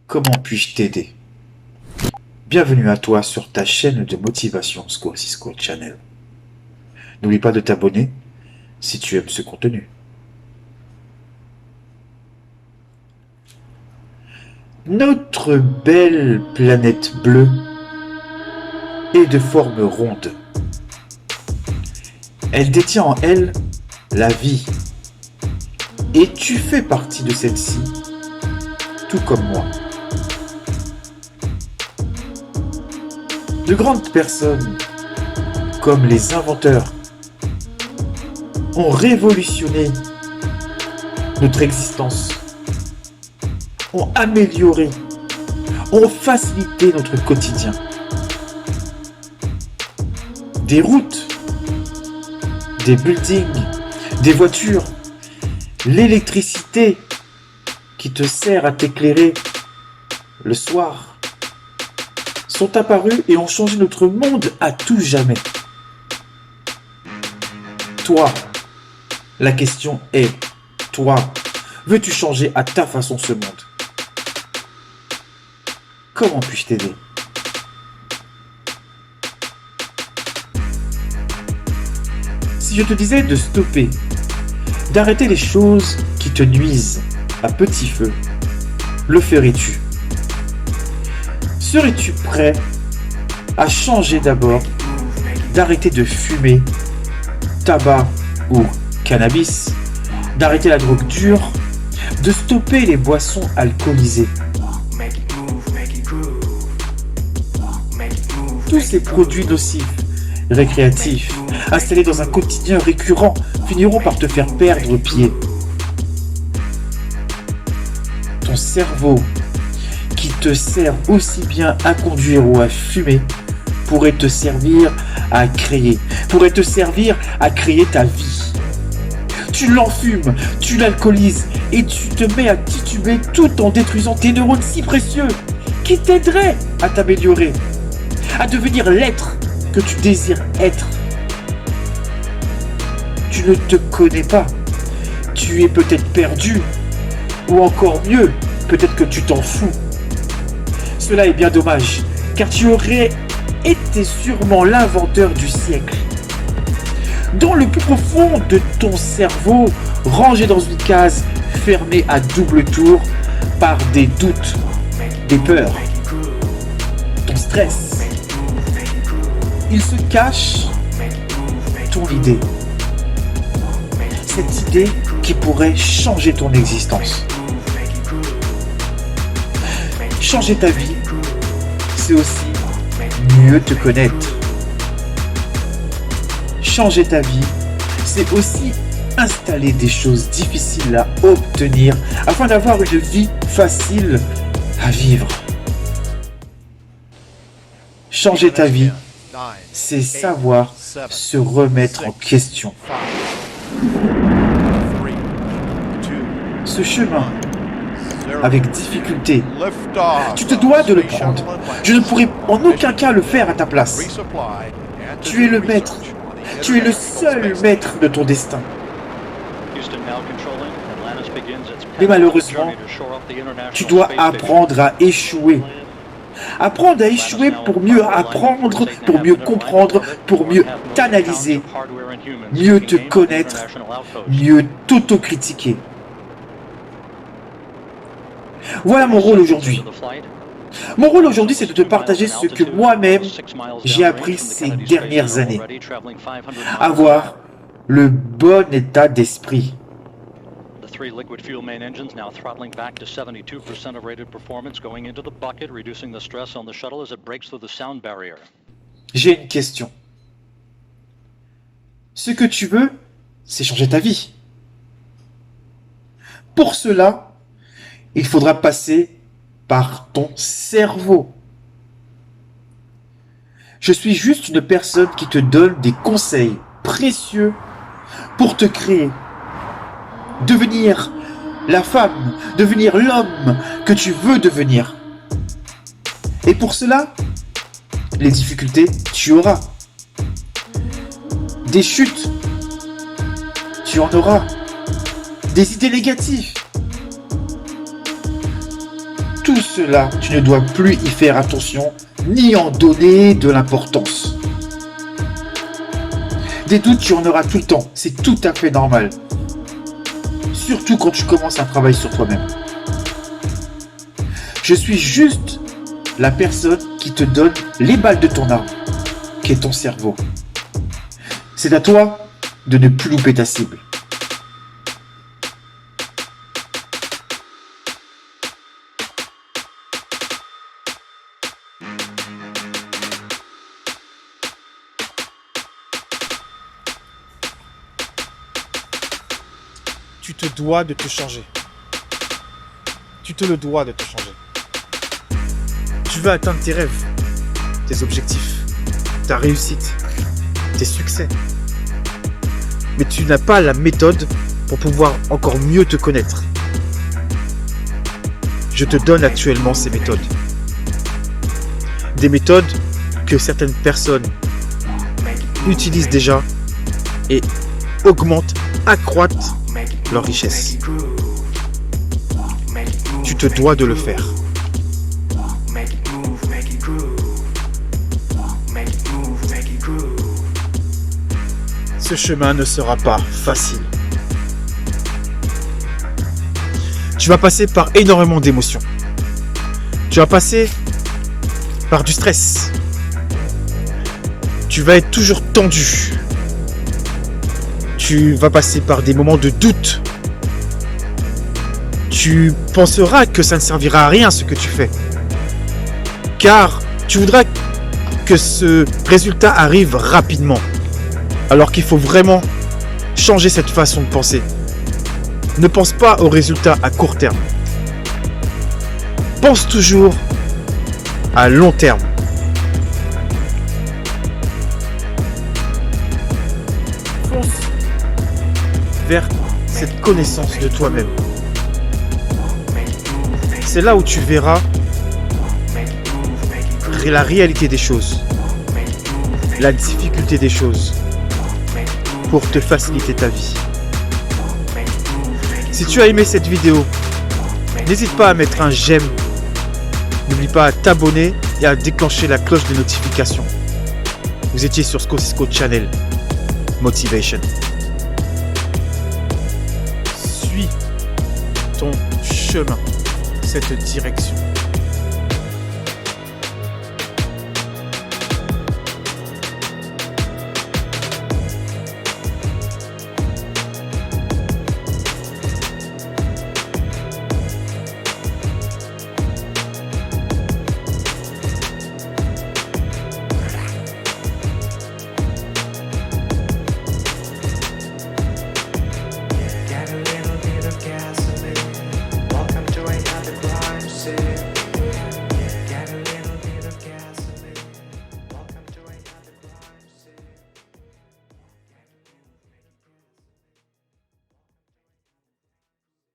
Comment puis-je t'aider? Bienvenue à toi sur ta chaîne de motivation Square Channel. N'oublie pas de t'abonner si tu aimes ce contenu. Notre belle planète bleue est de forme ronde. Elle détient en elle la vie. Et tu fais partie de celle-ci, tout comme moi. De grandes personnes, comme les inventeurs, ont révolutionné notre existence, ont amélioré, ont facilité notre quotidien. Des routes, des buildings, des voitures, l'électricité qui te sert à t'éclairer le soir sont apparus et ont changé notre monde à tout jamais. Toi, la question est, toi, veux-tu changer à ta façon ce monde? Comment puis-je t'aider? Si je te disais de stopper, d'arrêter les choses qui te nuisent à petit feu, le ferais-tu? Serais-tu prêt à changer d'abord, d'arrêter de fumer, tabac ou cannabis, d'arrêter la drogue dure, de stopper les boissons alcoolisées? Tous ces produits nocifs, récréatifs, installés dans un quotidien récurrent, finiront par te faire perdre pied. Ton cerveau, qui te sert aussi bien à conduire ou à fumer, pourrait te servir à créer, ta vie. Tu l'enfumes, tu l'alcoolises et tu te mets à tituber tout en détruisant tes neurones si précieux qui t'aideraient à t'améliorer, à devenir l'être que tu désires être. Tu ne te connais pas, tu es peut-être perdu, ou encore mieux, peut-être que tu t'en fous. Cela est bien dommage, car tu aurais été sûrement l'inventeur du siècle. Dans le plus profond de ton cerveau, rangé dans une case, fermée à double tour par des doutes, des peurs, ton stress, il se cache ton idée. Cette idée qui pourrait changer ton existence. Changer ta vie, c'est aussi mieux te connaître. Changer ta vie, c'est aussi installer des choses difficiles à obtenir afin d'avoir une vie facile à vivre. Changer ta vie, c'est savoir se remettre en question. Ce chemin, avec difficulté, tu te dois de le prendre. Je ne pourrai en aucun cas le faire à ta place. Tu es le maître. Tu es le seul maître de ton destin. Mais malheureusement, tu dois apprendre à échouer. Apprendre à échouer pour mieux apprendre, pour mieux comprendre, pour mieux t'analyser, mieux te connaître, mieux t'autocritiquer. Voilà mon rôle aujourd'hui. Mon rôle aujourd'hui, c'est de te partager ce que moi-même j'ai appris ces dernières années. Avoir le bon état d'esprit. J'ai une question. Ce que tu veux, c'est changer ta vie. Pour cela, il faudra passer par ton cerveau. Je suis juste une personne qui te donne des conseils précieux pour te créer. Devenir la femme, devenir l'homme que tu veux devenir. Et pour cela, les difficultés, tu auras. Des chutes, tu en auras. Des idées négatives. tout cela, tu ne dois plus y faire attention ni en donner de l'importance. Des doutes, tu en auras tout le temps, c'est tout à fait normal. Surtout quand tu commences un travail sur toi-même. Je suis juste la personne qui te donne les balles de ton arme, qui est ton cerveau. C'est à toi de ne plus louper ta cible. Tu te dois de te changer. Tu te le dois de te changer. Tu veux atteindre tes rêves, tes objectifs, ta réussite, tes succès. Mais tu n'as pas la méthode pour pouvoir encore mieux te connaître. Je te donne actuellement ces méthodes. Des méthodes que certaines personnes utilisent déjà et augmentent, accroître leur richesse. Tu te dois de le faire. Ce chemin ne sera pas facile. Tu vas passer par énormément d'émotions. Tu vas passer par du stress. Tu vas être toujours tendu. Tu vas passer par des moments de doute. Tu penseras que ça ne servira à rien ce que tu fais. Car tu voudras que ce résultat arrive rapidement. Alors qu'il faut vraiment changer cette façon de penser. Ne pense pas au résultat à court terme. Pense toujours à long terme. Fonce vers cette connaissance de toi-même. C'est là où tu verras la réalité des choses, la difficulté des choses, pour te faciliter ta vie. Si tu as aimé cette vidéo, n'hésite pas à mettre un j'aime. N'oublie pas à t'abonner et à déclencher la cloche de notification. Vous étiez sur Scosisco Channel Motivation. Suis ton chemin, cette direction.